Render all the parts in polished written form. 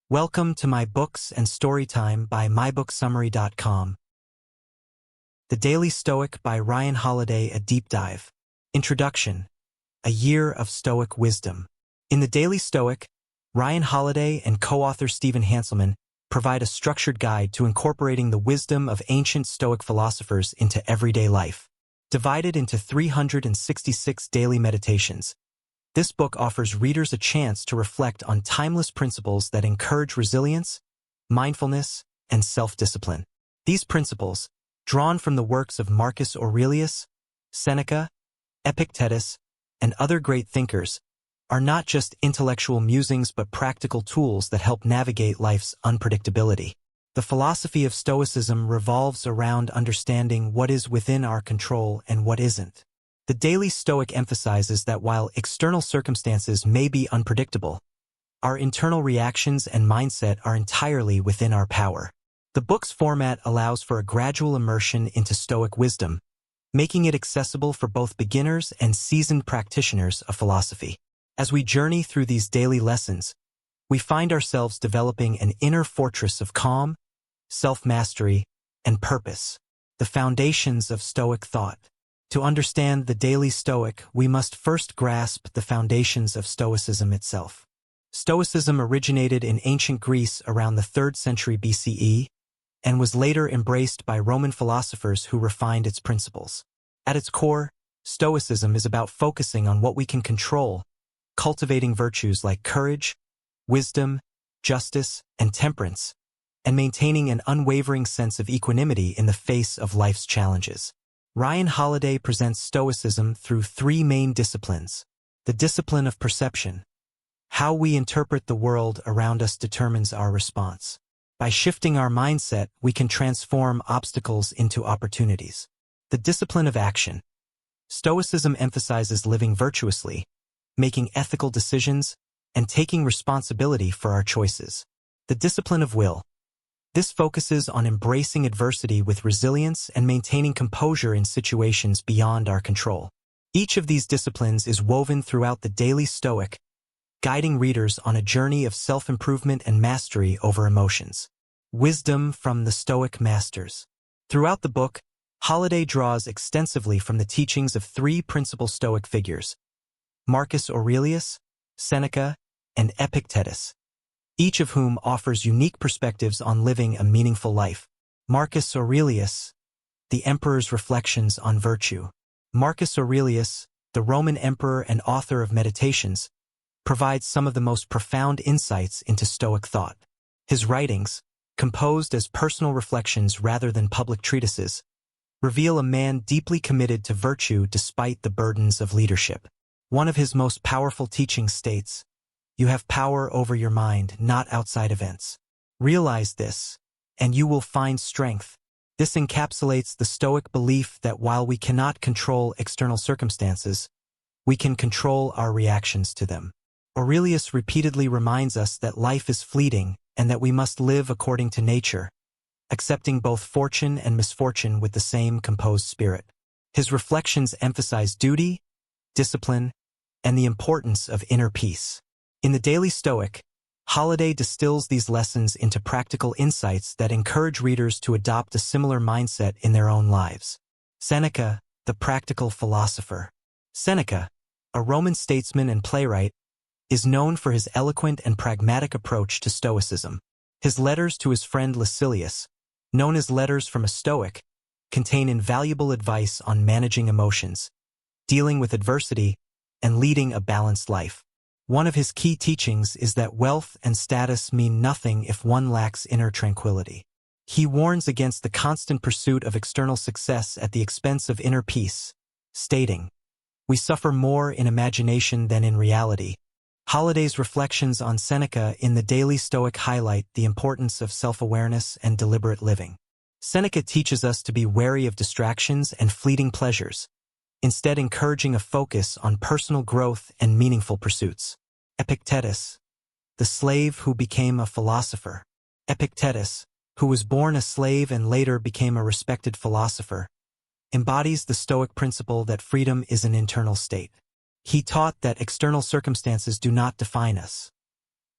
Welcome to my books and storytime by mybooksummary.com. The Daily Stoic by Ryan Holiday, a deep dive. Introduction: A Year of Stoic Wisdom. In the Daily Stoic, Ryan Holiday and co-author Stephen Hanselman provide a structured guide to incorporating the wisdom of ancient Stoic philosophers into everyday life. Divided into 366 daily meditations, this book offers readers a chance to reflect on timeless principles that encourage resilience, mindfulness, and self-discipline. These principles, drawn from the works of Marcus Aurelius, Seneca, Epictetus, and other great thinkers, are not just intellectual musings but practical tools that help navigate life's unpredictability. The philosophy of Stoicism revolves around understanding what is within our control and what isn't. The Daily Stoic emphasizes that while external circumstances may be unpredictable, our internal reactions and mindset are entirely within our power. The book's format allows for a gradual immersion into Stoic wisdom, making it accessible for both beginners and seasoned practitioners of philosophy. As we journey through these daily lessons, we find ourselves developing an inner fortress of calm, self-mastery, and purpose, the foundations of Stoic thought. To understand the Daily Stoic, we must first grasp the foundations of Stoicism itself. Stoicism originated in ancient Greece around the 3rd century BCE and was later embraced by Roman philosophers who refined its principles. At its core, Stoicism is about focusing on what we can control, cultivating virtues like courage, wisdom, justice, and temperance, and maintaining an unwavering sense of equanimity in the face of life's challenges. Ryan Holiday presents Stoicism through 3 main disciplines. The discipline of perception. How we interpret the world around us determines our response. By shifting our mindset, we can transform obstacles into opportunities. The discipline of action. Stoicism emphasizes living virtuously, making ethical decisions, and taking responsibility for our choices. The discipline of will. This focuses on embracing adversity with resilience and maintaining composure in situations beyond our control. Each of these disciplines is woven throughout the Daily Stoic, guiding readers on a journey of self-improvement and mastery over emotions. Wisdom from the Stoic masters. Throughout the book, Holiday draws extensively from the teachings of 3 principal Stoic figures: Marcus Aurelius, Seneca, and Epictetus, each of whom offers unique perspectives on living a meaningful life. Marcus Aurelius, the Emperor's Reflections on Virtue. Marcus Aurelius, the Roman emperor and author of Meditations, provides some of the most profound insights into Stoic thought. His writings, composed as personal reflections rather than public treatises, reveal a man deeply committed to virtue despite the burdens of leadership. One of his most powerful teachings states, "You have power over your mind, not outside events. Realize this, and you will find strength." This encapsulates the Stoic belief that while we cannot control external circumstances, we can control our reactions to them. Aurelius repeatedly reminds us that life is fleeting and that we must live according to nature, accepting both fortune and misfortune with the same composed spirit. His reflections emphasize duty, discipline, and the importance of inner peace. In the Daily Stoic, Holiday distills these lessons into practical insights that encourage readers to adopt a similar mindset in their own lives. Seneca, the practical philosopher. Seneca, a Roman statesman and playwright, is known for his eloquent and pragmatic approach to Stoicism. His letters to his friend Lucilius, known as Letters from a Stoic, contain invaluable advice on managing emotions, dealing with adversity, and leading a balanced life. One of his key teachings is that wealth and status mean nothing if one lacks inner tranquility. He warns against the constant pursuit of external success at the expense of inner peace, stating, "We suffer more in imagination than in reality." Holiday's reflections on Seneca in the Daily Stoic highlight the importance of self-awareness and deliberate living. Seneca teaches us to be wary of distractions and fleeting pleasures, instead encouraging a focus on personal growth and meaningful pursuits. Epictetus, the slave who became a philosopher. Epictetus, who was born a slave and later became a respected philosopher, embodies the Stoic principle that freedom is an internal state. He taught that external circumstances do not define us.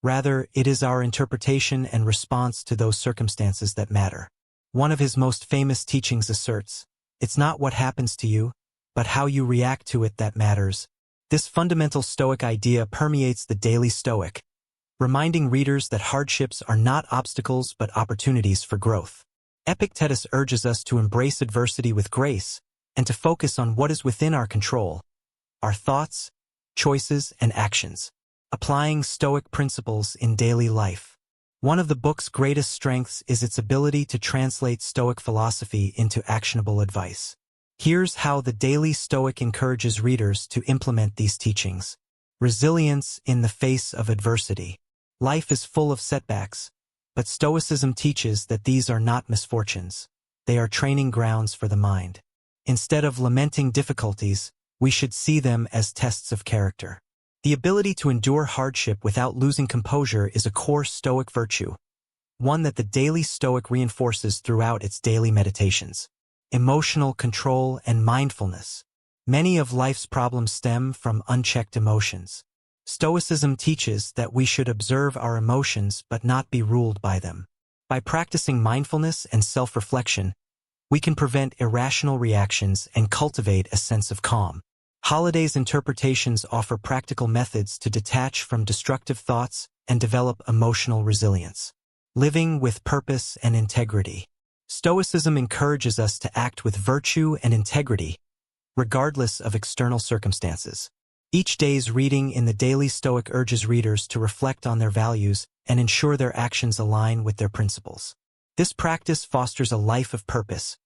Rather, it is our interpretation and response to those circumstances that matter. One of his most famous teachings asserts, "It's not what happens to you, but how you react to it that matters." This fundamental Stoic idea permeates the Daily Stoic, reminding readers that hardships are not obstacles but opportunities for growth. Epictetus urges us to embrace adversity with grace and to focus on what is within our control, our thoughts, choices, and actions. Applying Stoic principles in daily life. One of the book's greatest strengths is its ability to translate Stoic philosophy into actionable advice. Here's how the Daily Stoic encourages readers to implement these teachings. Resilience in the face of adversity. Life is full of setbacks, but Stoicism teaches that these are not misfortunes. They are training grounds for the mind. Instead of lamenting difficulties, we should see them as tests of character. The ability to endure hardship without losing composure is a core Stoic virtue, one that the Daily Stoic reinforces throughout its daily meditations. Emotional control and mindfulness. Many of life's problems stem from unchecked emotions. Stoicism teaches that we should observe our emotions but not be ruled by them. By practicing mindfulness and self-reflection, we can prevent irrational reactions and cultivate a sense of calm. Holiday's interpretations offer practical methods to detach from destructive thoughts and develop emotional resilience. Living with purpose and integrity. Stoicism encourages us to act with virtue and integrity, regardless of external circumstances. Each day's reading in the Daily Stoic urges readers to reflect on their values and ensure their actions align with their principles. This practice fosters a life of purpose,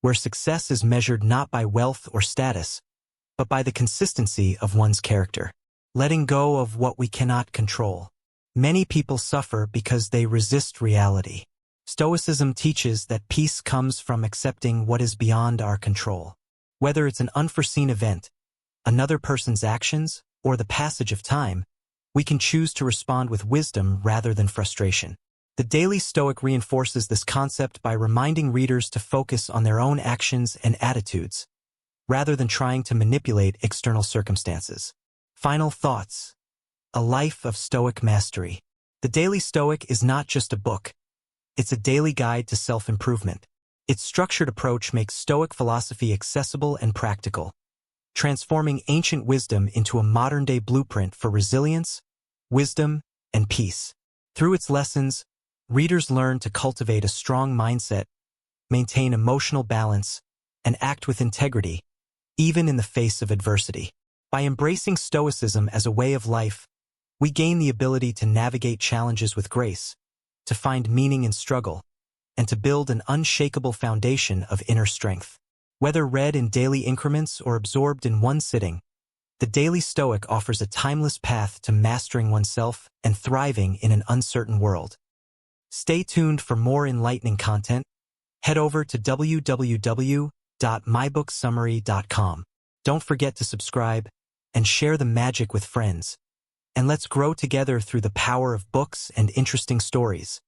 where success is measured not by wealth or status, but by the consistency of one's character. Letting go of what we cannot control. Many people suffer because they resist reality. Stoicism teaches that peace comes from accepting what is beyond our control. Whether it's an unforeseen event, another person's actions, or the passage of time, we can choose to respond with wisdom rather than frustration. The Daily Stoic reinforces this concept by reminding readers to focus on their own actions and attitudes, rather than trying to manipulate external circumstances. Final thoughts. A life of Stoic mastery. The Daily Stoic is not just a book. It's a daily guide to self-improvement. Its structured approach makes Stoic philosophy accessible and practical, transforming ancient wisdom into a modern-day blueprint for resilience, wisdom, and peace. Through its lessons, readers learn to cultivate a strong mindset, maintain emotional balance, and act with integrity, even in the face of adversity. By embracing Stoicism as a way of life, we gain the ability to navigate challenges with grace, to find meaning in struggle, and to build an unshakable foundation of inner strength. Whether read in daily increments or absorbed in one sitting, the Daily Stoic offers a timeless path to mastering oneself and thriving in an uncertain world. Stay tuned for more enlightening content. Head over to www.mybooksummary.com. Don't forget to subscribe and share the magic with friends. And let's grow together through the power of books and interesting stories.